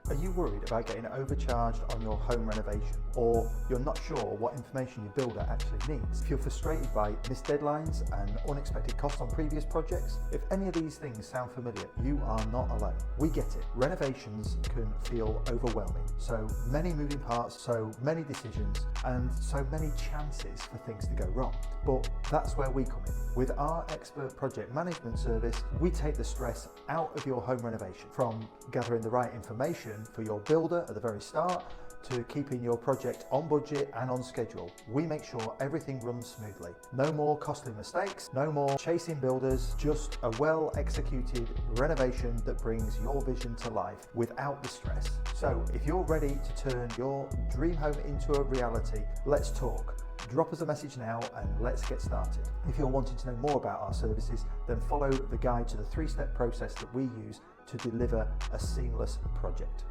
Are you worried about getting overcharged on your home renovation? Or you're not sure what information your builder actually needs? If you're frustrated by missed deadlines and unexpected costs on previous projects, if any of these things sound familiar, you are not alone. We get it. Renovations can feel overwhelming. So many moving parts, so many decisions, and so many chances for things to go wrong. But that's where we come in. With our expert project management service, we take the stress out of your home renovation, from gathering the right information for your builder at the very start to keeping your project on budget and on schedule. We make sure everything runs smoothly. No more costly mistakes, no more chasing builders, just a well-executed renovation that brings your vision to life without the stress. So if you're ready to turn your dream home into a reality, let's talk. Drop us a message now and let's get started. If you're wanting to know more about our services, then follow the guide to the 3-step process that we use to deliver a seamless project.